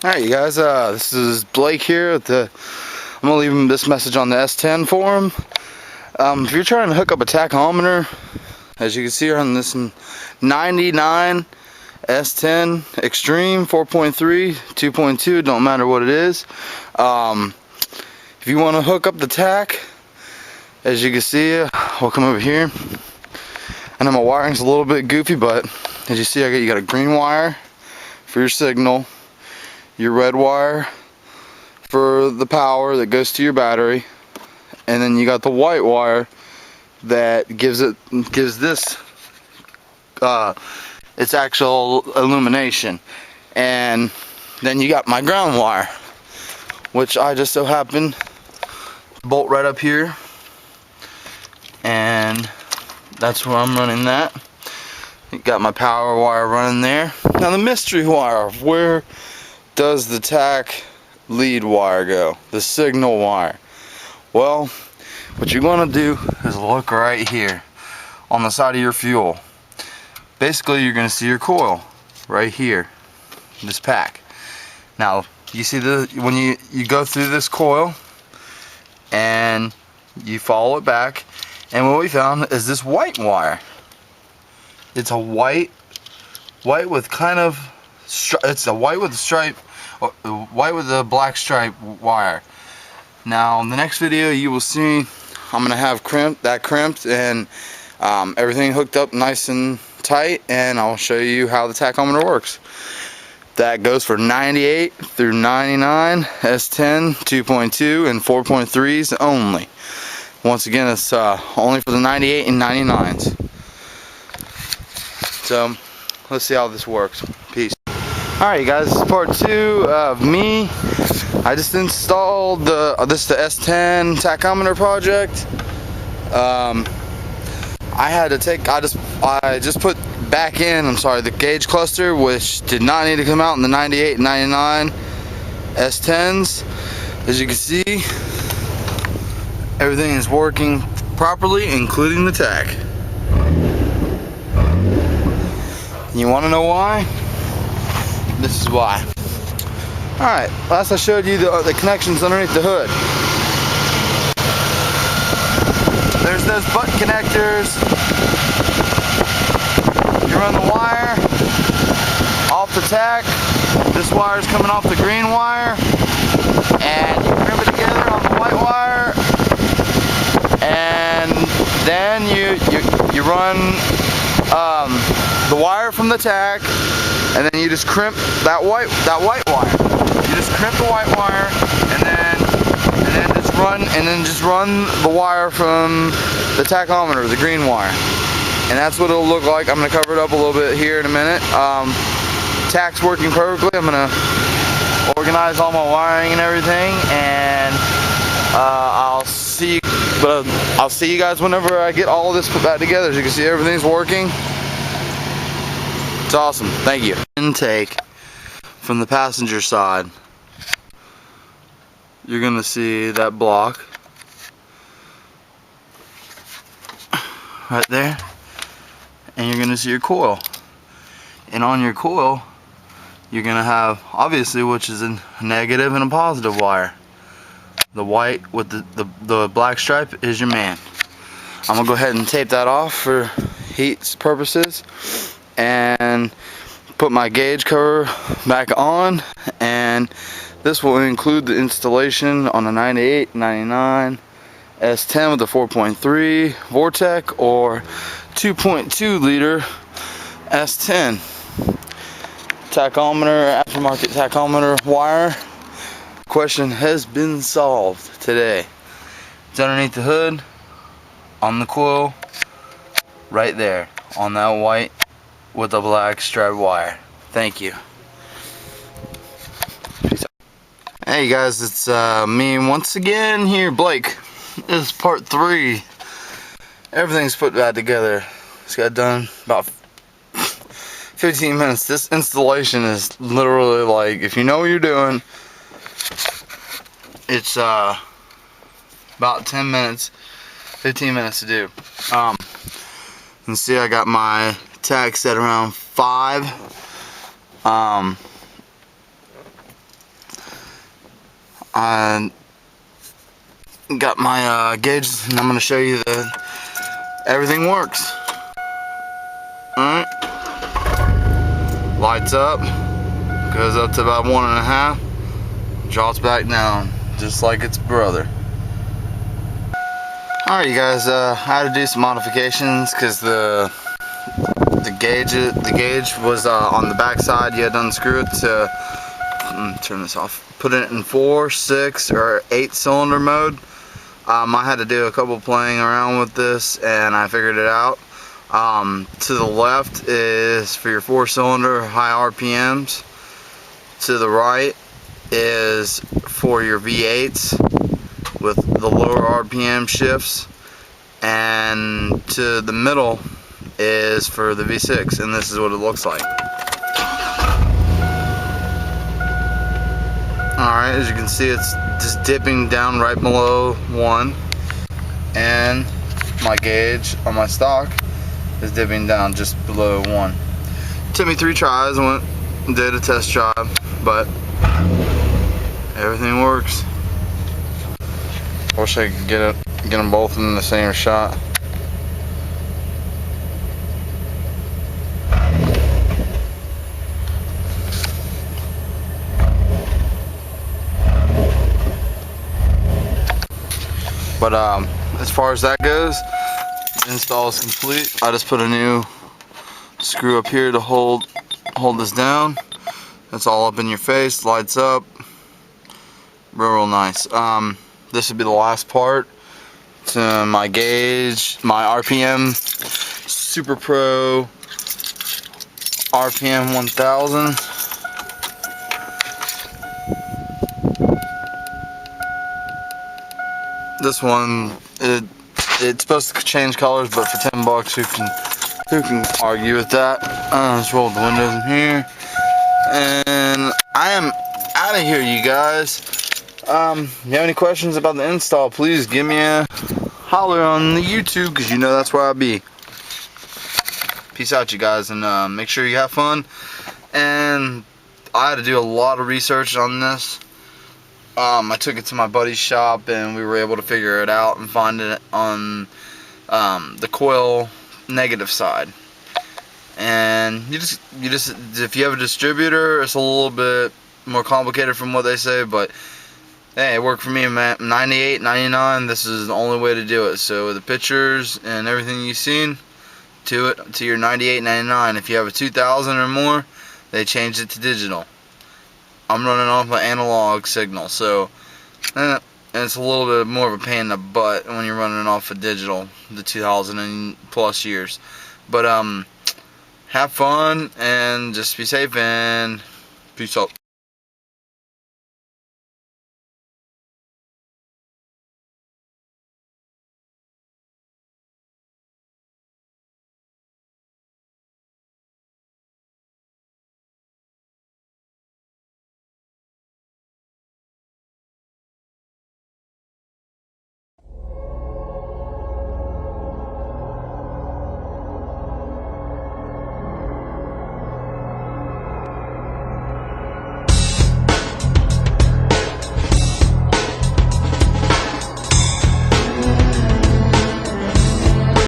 Alright, you guys, this is Blake here at I'm gonna leave this message on the S10 forum. If you're trying to hook up a tachometer, as you can see here on this 99 S10 Extreme 4.3, 2.2, don't matter what it is. If you want to hook up the tach, as you can see, we'll come over here. I know my wiring's a little bit goofy, but as you see, you got a green wire for your signal, your red wire for the power that goes to your battery, and then you got the white wire that gives this its actual illumination. And then you got my ground wire, which I just so happen to bolt right up here, and that's where I'm running that. You got my power wire running there. Now the mystery wire, where does the tach lead wire go? The signal wire. Well, what you're going to do is look right here on the side of your fuel. Basically, you're going to see your coil right here, this pack. Now, you see when you go through this coil and you follow it back, and what we found is this white wire. It's a white with kind of, it's a white with a stripe, white with a black stripe wire. Now in the next video you will see I'm gonna have that crimped and everything hooked up nice and tight, and I'll show you how the tachometer works. That goes for 98 through 99 S10 2.2 and 4.3s only. Once again, it's only for the 98 and 99s. So let's see how this works. Peace. Alright, you guys, this is part 2 of me. I just installed the S10 tachometer project. I just put back in, the gauge cluster, which did not need to come out in the 98 and 99 S10s. As you can see, everything is working properly, including the tach. You want to know why? This is why. Alright, last I showed you the connections underneath the hood. There's those butt connectors. You run the wire off the tach. This wire is coming off the green wire, and you crimp it together on the white wire, and then you run the wire from the tach, and then you just crimp that white wire. You just crimp the white wire, and then just run the wire from the tachometer, the green wire, and that's what it'll look like. I'm gonna cover it up a little bit here in a minute. Tach's working perfectly. I'm gonna organize all my wiring and everything, and I'll see you guys whenever I get all this put back together. As you can see, everything's working. It's awesome. Thank you. Intake from the passenger side. You're gonna see that block right there, and you're gonna see your coil. And on your coil, you're gonna have, obviously, which is a negative and a positive wire. The white with the black stripe is your man. I'm gonna go ahead and tape that off for heat purposes, and put my gauge cover back on, and this will include the installation on a 98, 99 S10 with a 4.3 Vortec or 2.2 liter S10 tachometer, aftermarket tachometer wire. Question has been solved today. It's underneath the hood, on the coil, right there, on that white with a black striped wire. Thank you. Peace out. Hey guys, it's me once again here, Blake. This is part 3. Everything's put back together. Just got done about 15 minutes. This installation is literally like, if you know what you're doing, it's about 10 minutes, 15 minutes to do. You can see I got my tach set around 5. I got my gauges, and I'm going to show you that everything works. Alright, lights up, goes up to about 1.5, drops back down just like its brother. Alright, you guys, I had to do some modifications because the gauge was on the back side. You had to unscrew it to turn this off, put it in 4, 6, or 8 cylinder mode. I had to do a couple playing around with this, and I figured it out. To the left is for your 4-cylinder high RPMs. To the right is for your V8s with the lower RPM shifts, and to the middle is for the V6, and this is what it looks like. Alright, as you can see, it's just dipping down right below 1, and my gauge on my stock is dipping down just below 1. Took me 3 tries. I went and did a test drive, but everything works. Wish I could get them both in the same shot. But as far as that goes, the install is complete. I just put a new screw up here to hold this down. It's all up in your face, lights up, real nice. This would be the last part to my gauge, my RPM Super Pro RPM 1000. This one, it's supposed to change colors, but for $10, who can argue with that? Let's roll the windows in here, and I am out of here, you guys. If you have any questions about the install, please give me a holler on the YouTube, because you know that's where I'll be. Peace out, you guys, and make sure you have fun. And I had to do a lot of research on this. I took it to my buddy's shop, and we were able to figure it out and find it on the coil negative side. And you just if you have a distributor, it's a little bit more complicated from what they say, but hey, it worked for me, man. 98, 99, this is the only way to do it. So the pictures and everything you've seen to your 98, 99. If you have a 2000 or more, they changed it to digital. I'm running off an analog signal, so and it's a little bit more of a pain in the butt when you're running off a digital, the 2000 and plus years. But have fun and just be safe, and peace out.